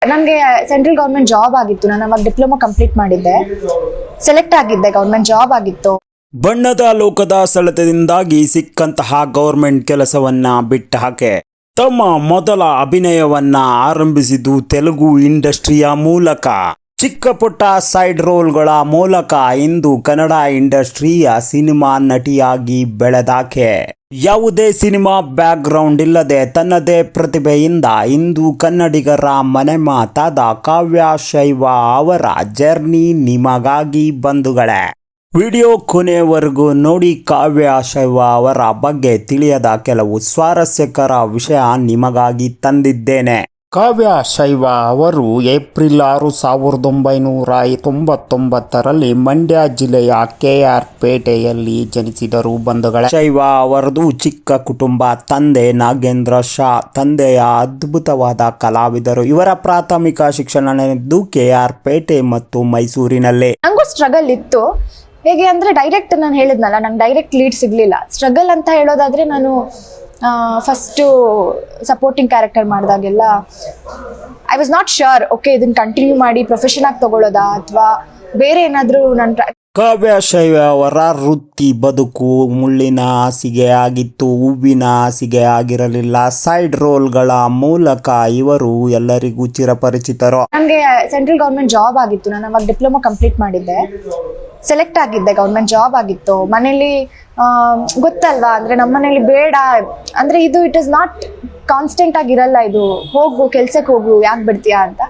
ನನಗೆ central government job ಆಗಿತ್ತು. ನಾನು ಅವಾಗ ಡಿಪ್ಲೊಮಾ ಕಂಪ್ಲೀಟ್ ಮಾಡಿದ್ದೆ, ಸೆಲೆಕ್ಟ್ ಆಗಿದ್ದೆ, ಗವರ್ಮೆಂಟ್ ಜಾಬ್ ಆಗಿತ್ತು. ಬಣ್ಣದ ಲೋಕದ ಸೆಳೆತದಿಂದಾಗಿ ಸಿಕ್ಕಂತಹ ಗೌರ್ಮೆಂಟ್ ಕೆಲಸವನ್ನ ಬಿಟ್ಟ ಹಾಕೆ ತಮ್ಮ ಮೊದಲ ಅಭಿನಯವನ್ನ ಆರಂಭಿಸಿದ್ದು ತೆಲುಗು ಇಂಡಸ್ಟ್ರಿಯ ಮೂಲಕ. ಚಿಕ್ಕ ಪುಟ್ಟ ಸೈಡ್ ರೋಲ್ಗಳ ಮೂಲಕ ಇಂದು ಕನ್ನಡ ಇಂಡಸ್ಟ್ರಿಯ ಸಿನಿಮಾ ನಟಿಯಾಗಿ ಬೆಳೆದಾಕೆ. ಯಾವುದೇ ಸಿನಿಮಾ ಬ್ಯಾಕ್ ಗ್ರೌಂಡ್ ಇಲ್ಲದೆ ತನ್ನದೇ ಪ್ರತಿಭೆಯಿಂದ ಇಂದು ಕನ್ನಡಿಗರ ಮನೆ ಮಾತಾದ ಕಾವ್ಯ ಶೈವ ಅವರ ಜರ್ನಿ ನಿಮಗಾಗಿ ಬಂಧುಗಳೇ. ವಿಡಿಯೋ ಕೊನೆಯವರೆಗೂ ನೋಡಿ. ಕಾವ್ಯ ಶೈವ ಅವರ ಬಗ್ಗೆ ತಿಳಿಯದ ಕೆಲವು ಸ್ವಾರಸ್ಯಕರ ವಿಷಯ ನಿಮಗಾಗಿ ತಂದಿದ್ದೇನೆ. ಕಾವ್ಯ ಶೈವ ಅವರು ಏಪ್ರಿಲ್ 6, 1999ರಲ್ಲಿ ಮಂಡ್ಯ ಜಿಲ್ಲೆಯ KR ಪೇಟೆಯಲ್ಲಿ ಜನಿಸಿದರು ಬಂಧುಗಳೇ. ಶೈವ ಅವರದು ಚಿಕ್ಕ ಕುಟುಂಬ. ತಂದೆ ನಾಗೇಂದ್ರ ಶಾ, ತಂದೆಯ ಅದ್ಭುತವಾದ ಕಲಾವಿದರು. ಇವರ ಪ್ರಾಥಮಿಕ ಶಿಕ್ಷಣ ನಡೆದು KR ಪೇಟೆ ಮತ್ತು ಮೈಸೂರಿನಲ್ಲೇ. ನಂಗೂ ಸ್ಟ್ರಗಲ್ ಇತ್ತು. ಹೇಗೆ ಅಂದರೆ ಡೈರೆಕ್ಟ್ ನಾನು ಹೇಳಿದ್ನಲ್ಲ, ನಂಗೆ ಡೈರೆಕ್ಟ್ ಲೀಡ್ ಸಿಗಲಿಲ್ಲ. ಸ್ಟ್ರಗಲ್ ಅಂತ ಹೇಳೋದಾದರೆ ನಾನು ಫಸ್ಟು ಸಪೋರ್ಟಿಂಗ್ ಕ್ಯಾರೆಕ್ಟರ್ ಮಾಡಿದಾಗೆಲ್ಲ I was not sure, okay ಇದನ್ನು ಕಂಟಿನ್ಯೂ ಮಾಡಿ ಪ್ರೊಫೆಷನ್ ಆಗಿ ತಗೊಳ್ಳೋದಾ ಅಥವಾ ಬೇರೆ ಏನಾದರೂ ನನ್ನ. ಕಾವ್ಯ ಶೈವ ಅವರ ವೃತ್ತಿ ಬದುಕು ಮುಳ್ಳಿನ ಹಾಸಿಗೆ ಆಗಿತ್ತು, ಹೂವಿನ ಹಾಸಿಗೆ ಆಗಿರಲಿಲ್ಲ. ಸೈಡ್ ರೋಲ್ಗಳ ಮೂಲಕ ಇವರು ಎಲ್ಲರಿಗೂ ಚಿರಪರಿಚಿತರು. ನನಗೆ ಸೆಂಟ್ರಲ್ ಗವರ್ಮೆಂಟ್ ಜಾಬ್ ಆಗಿತ್ತು. ನಾನು ಅವಾಗ ಡಿಪ್ಲೊಮಾ ಕಂಪ್ಲೀಟ್ ಮಾಡಿದ್ದೆ, ಸೆಲೆಕ್ಟ್ ಆಗಿದ್ದೆ, ಗವರ್ಮೆಂಟ್ ಜಾಬ್ ಆಗಿತ್ತು. ಮನೇಲಿ ಗೊತ್ತಲ್ವಾ, ಅಂದರೆ ನಮ್ಮ ಮನೇಲಿ ಬೇಡ ಅಂದರೆ ಇದು ಇಟ್ ಇಸ್ ನಾಟ್ ಕಾನ್ಸ್ಟೆಂಟ್ ಆಗಿರಲ್ಲ, ಇದು ಹೋಗು ಕೆಲ್ಸಕ್ಕೆ ಹೋಗು, ಯಾಕೆ ಬಿಡ್ತೀಯಾ ಅಂತ.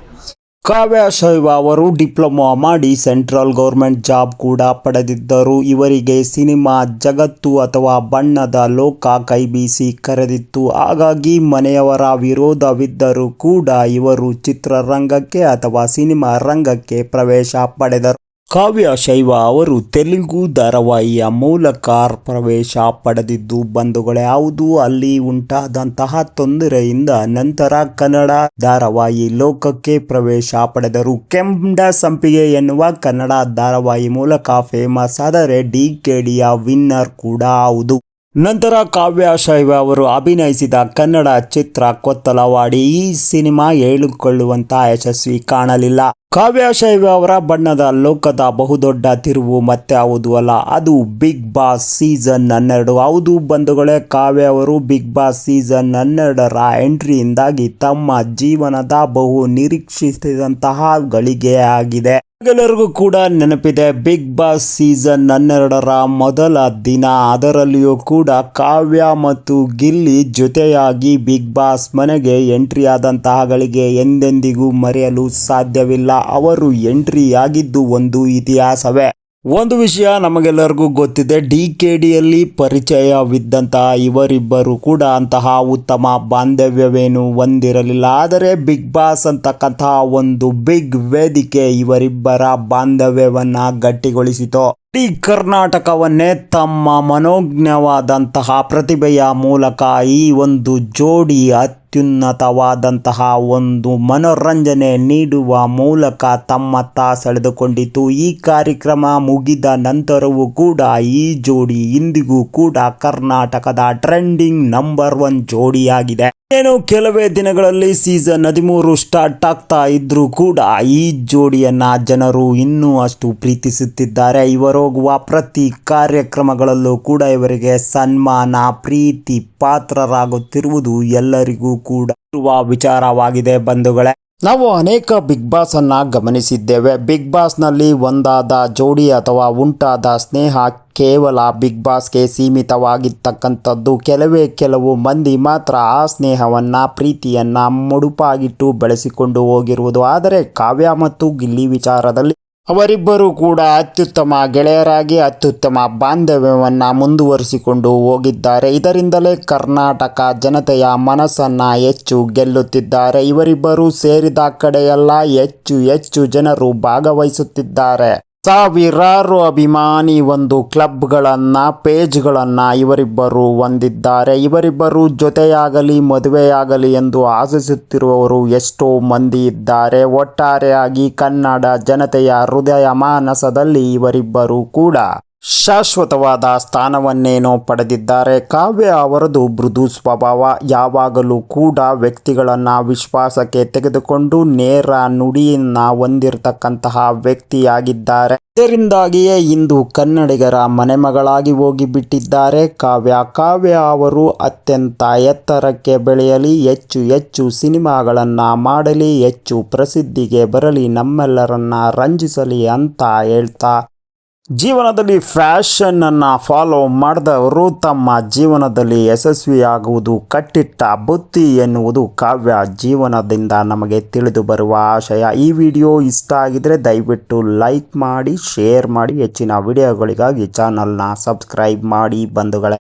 ಕಾವ್ಯ ಶೈವ ಅವರು ಡಿಪ್ಲೊಮಾ ಮಾಡಿ ಸೆಂಟ್ರಲ್ ಗೌರ್ಮೆಂಟ್ ಜಾಬ್ ಕೂಡ ಪಡೆದಿದ್ದರು. ಇವರಿಗೆ ಸಿನಿಮಾ ಜಗತ್ತು ಅಥವಾ ಬಣ್ಣದ ಲೋಕ ಕೈಬೀಸಿ ಕರೆದಿತ್ತು. ಹಾಗಾಗಿ ಮನೆಯವರ ವಿರೋಧವಿದ್ದರೂ ಕೂಡ ಇವರು ಚಿತ್ರರಂಗಕ್ಕೆ ಅಥವಾ ಸಿನಿಮಾ ರಂಗಕ್ಕೆ ಪ್ರವೇಶ ಪಡೆದರು. ಕಾವ್ಯ ಶೈವ ಅವರು ತೆಲುಗು ಧಾರಾವಾಹಿಯ ಮೂಲಕ ಪ್ರವೇಶ ಪಡೆದಿದ್ದು ಬಂಧುಗಳೇ. ಹೌದು, ಅಲ್ಲಿ ಉಂಟಾದಂತಹ ತೊಂದರೆಯಿಂದ ನಂತರ ಕನ್ನಡ ಧಾರಾವಾಹಿ ಲೋಕಕ್ಕೆ ಪ್ರವೇಶ ಪಡೆದರು. ಕೆಂಡ ಸಂಪಿಗೆ ಎನ್ನುವ ಕನ್ನಡ ಧಾರಾವಾಹಿ ಮೂಲಕ ಫೇಮಸ್ ಆದರೆ DKDಯ ವಿನ್ನರ್ ಕೂಡ ಹೌದು. ನಂತರ ಕಾವ್ಯ ಶೈವ ಅವರು ಅಭಿನಯಿಸಿದ ಕನ್ನಡ ಚಿತ್ರ ಕೊತ್ತಲವಾಡಿ. ಈ ಸಿನಿಮಾ ಹೇಳಿಕೊಳ್ಳುವಂತಹ ಯಶಸ್ವಿ ಕಾಣಲಿಲ್ಲ. ಕಾವ್ಯ ಶೈವ ಅವರ ಬಣ್ಣದ ಲೋಕದ ಬಹುದೊಡ್ಡ ತಿರುವು ಮತ್ತೆ ಯಾವುದು ಅಲ್ಲ, ಅದು ಬಿಗ್ ಬಾಸ್ ಸೀಸನ್ 12. ಹೌದು ಬಂಧುಗಳೇ, ಕಾವ್ಯ ಅವರು ಬಿಗ್ ಬಾಸ್ ಸೀಸನ್ 12ರ ಎಂಟ್ರಿಯಿಂದಾಗಿ ತಮ್ಮ ಜೀವನದ ಬಹು ನಿರೀಕ್ಷಿಸಿದಂತಹ ಗಳಿಗೆ ಆಗಿದೆ. ಎಲ್ಲರಿಗೂ ಕೂಡ ನೆನಪಿದೆ ಬಿಗ್ ಬಾಸ್ ಸೀಸನ್ 12ರ ಮೊದಲ ದಿನ. ಅದರಲ್ಲಿಯೂ ಕೂಡ ಕಾವ್ಯ ಮತ್ತು ಗಿಲ್ಲಿ ಜೊತೆಯಾಗಿ ಬಿಗ್ ಬಾಸ್ ಮನೆಗೆ ಎಂಟ್ರಿ ಆದಂತಹ ಗಳಿಗೆ ಎಂದೆಂದಿಗೂ ಮರೆಯಲು ಸಾಧ್ಯವಿಲ್ಲ. ಅವರು ಎಂಟ್ರಿ ಆಗಿದ್ದು ಒಂದು ಇತಿಹಾಸವೇ. ಒಂದು ವಿಷಯ ನಮಗೆಲ್ಲರಿಗೂ ಗೊತ್ತಿದೆ, DKDಯಲ್ಲಿ ಪರಿಚಯವಿದ್ದಂತಹ ಇವರಿಬ್ಬರು ಕೂಡ ಅಂತಹ ಉತ್ತಮ ಬಾಂಧವ್ಯವೇನು ಹೊಂದಿರಲಿಲ್ಲ. ಆದರೆ ಬಿಗ್ ಬಾಸ್ ಅಂತಕ್ಕಂತಹ ಒಂದು ಬಿಗ್ ವೇದಿಕೆ ಇವರಿಬ್ಬರ ಬಾಂಧವ್ಯವನ್ನ ಗಟ್ಟಿಗೊಳಿಸಿತು. ಇಡೀ ಕರ್ನಾಟಕವನ್ನೇ ತಮ್ಮ ಮನೋಜ್ಞವಾದಂತಹ ಪ್ರತಿಭೆಯ ಮೂಲಕ ಈ ಒಂದು ಜೋಡಿ ಅತ್ಯುನ್ನತವಾದಂತಹ ಒಂದು ಮನೋರಂಜನೆ ನೀಡುವ ಮೂಲಕ ತಮ್ಮತ್ತ ಸೆಳೆದುಕೊಂಡಿತು. ಈ ಕಾರ್ಯಕ್ರಮ ಮುಗಿದ ನಂತರವೂ ಕೂಡ ಈ ಜೋಡಿ ಇಂದಿಗೂ ಕೂಡ ಕರ್ನಾಟಕದ ಟ್ರೆಂಡಿಂಗ್ ನಂಬರ್ 1 ಜೋಡಿಯಾಗಿದೆ. ಏನು ಕೆಲವೇ ದಿನಗಳಲ್ಲಿ ಸೀಸನ್ 13 ಸ್ಟಾರ್ಟ್ ಆಗ್ತಾ ಇದ್ರೂ ಕೂಡ ಈ ಜೋಡಿಯನ್ನ ಜನರು ಇನ್ನೂ ಅಷ್ಟು ಪ್ರೀತಿಸುತ್ತಿದ್ದಾರೆ. ಇವರೋಗುವ ಪ್ರತಿ ಕಾರ್ಯಕ್ರಮಗಳಲ್ಲೂ ಕೂಡ ಇವರಿಗೆ ಸನ್ಮಾನ, ಪ್ರೀತಿ ಪಾತ್ರರಾಗುತ್ತಿರುವುದು ಎಲ್ಲರಿಗೂ ಕೂಡ ಇರುವ ವಿಚಾರವಾಗಿದೆ ಬಂಧುಗಳೇ. ನಾವು ಅನೇಕ ಬಿಗ್ ಬಾಸ್ ಅನ್ನ ಗಮನಿಸಿದ್ದೇವೆ. ಬಿಗ್ ಬಾಸ್ನಲ್ಲಿ ಒಂದಾದ ಜೋಡಿ ಅಥವಾ ಉಂಟಾದ ಸ್ನೇಹ ಕೇವಲ ಬಿಗ್ ಬಾಸ್ಗೆ ಸೀಮಿತವಾಗಿರ್ತಕ್ಕಂಥದ್ದು. ಕೆಲವು ಮಂದಿ ಮಾತ್ರ ಆ ಸ್ನೇಹವನ್ನ ಪ್ರೀತಿಯನ್ನ ಮುಡುಪಾಗಿಟ್ಟು ಬೆಳೆಸಿಕೊಂಡು ಹೋಗಿರುವುದು. ಆದರೆ ಕಾವ್ಯ ಮತ್ತು ಗಿಲ್ಲಿ ವಿಚಾರದಲ್ಲಿ ಅವರಿಬ್ಬರು ಕೂಡ ಅತ್ಯುತ್ತಮ ಗೆಳೆಯರಾಗಿ ಅತ್ಯುತ್ತಮ ಬಾಂಧವ್ಯವನ್ನು ಮುಂದುವರಿಸಿಕೊಂಡು ಹೋಗಿದ್ದಾರೆ. ಇದರಿಂದಲೇ ಕರ್ನಾಟಕ ಜನತೆಯ ಮನಸ್ಸನ್ನ ಹೆಚ್ಚು ಗೆಲ್ಲುತ್ತಿದ್ದಾರೆ. ಇವರಿಬ್ಬರು ಸೇರಿದ ಕಡೆಯೆಲ್ಲ ಹೆಚ್ಚು ಜನರು ಭಾಗವಹಿಸುತ್ತಿದ್ದಾರೆ. ಸಾವಿರಾರು ಅಭಿಮಾನಿ ಒಂದು ಕ್ಲಬ್ಗಳನ್ನ ಪೇಜ್ಗಳನ್ನ ಇವರಿಬ್ಬರು ಹೊಂದಿದ್ದಾರೆ. ಇವರಿಬ್ಬರು ಜೊತೆಯಾಗಲಿ ಮದುವೆಯಾಗಲಿ ಎಂದು ಆಶಿಸುತ್ತಿರುವವರು ಎಷ್ಟೋ ಮಂದಿ ಇದ್ದಾರೆ. ಒಟ್ಟಾರೆಯಾಗಿ ಕನ್ನಡ ಜನತೆಯ ಹೃದಯ ಮಾನಸದಲ್ಲಿ ಇವರಿಬ್ಬರು ಕೂಡ ಶಾಶ್ವತವಾದ ಸ್ಥಾನವನ್ನೇನೋ ಪಡೆದಿದ್ದಾರೆ. ಕಾವ್ಯ ಅವರದು ಮೃದು ಸ್ವಭಾವ, ಯಾವಾಗಲೂ ಕೂಡ ವ್ಯಕ್ತಿಗಳನ್ನು ವಿಶ್ವಾಸಕ್ಕೆ ತೆಗೆದುಕೊಂಡು ನೇರ ನುಡಿಯನ್ನು ಹೊಂದಿರತಕ್ಕಂತಹ ವ್ಯಕ್ತಿಯಾಗಿದ್ದಾರೆ. ಇದರಿಂದಾಗಿಯೇ ಇಂದು ಕನ್ನಡಿಗರ ಮನೆಮಗಳಾಗಿ ಹೋಗಿಬಿಟ್ಟಿದ್ದಾರೆ ಕಾವ್ಯ ಅವರು ಅತ್ಯಂತ ಎತ್ತರಕ್ಕೆ ಬೆಳೆಯಲಿ, ಹೆಚ್ಚು ಹೆಚ್ಚು ಸಿನಿಮಾಗಳನ್ನು ಮಾಡಲಿ, ಹೆಚ್ಚು ಪ್ರಸಿದ್ಧಿಗೆ ಬರಲಿ, ನಮ್ಮೆಲ್ಲರನ್ನ ರಂಜಿಸಲಿ ಅಂತ ಹೇಳ್ತಾ, ಜೀವನದಲ್ಲಿ ಫ್ಯಾಷನನ್ನು ಫಾಲೋ ಮಾಡಿದವರು ತಮ್ಮ ಜೀವನದಲ್ಲಿ ಯಶಸ್ವಿಯಾಗುವುದು ಕಟ್ಟಿಟ್ಟ ಬುತ್ತಿ ಎನ್ನುವುದು ಕಾವ್ಯ ಜೀವನದಿಂದ ನಮಗೆ ತಿಳಿದು ಬರುವ ಆಶಯ. ಈ ವಿಡಿಯೋ ಇಷ್ಟ ಆಗಿದ್ರೆ ದಯವಿಟ್ಟು ಲೈಕ್ ಮಾಡಿ, ಶೇರ್ ಮಾಡಿ, ಹೆಚ್ಚಿನ ವಿಡಿಯೋಗಳಿಗಾಗಿ ಚಾನಲ್ನ ಸಬ್ಸ್ಕ್ರೈಬ್ ಮಾಡಿ ಬಂಧುಗಳೇ.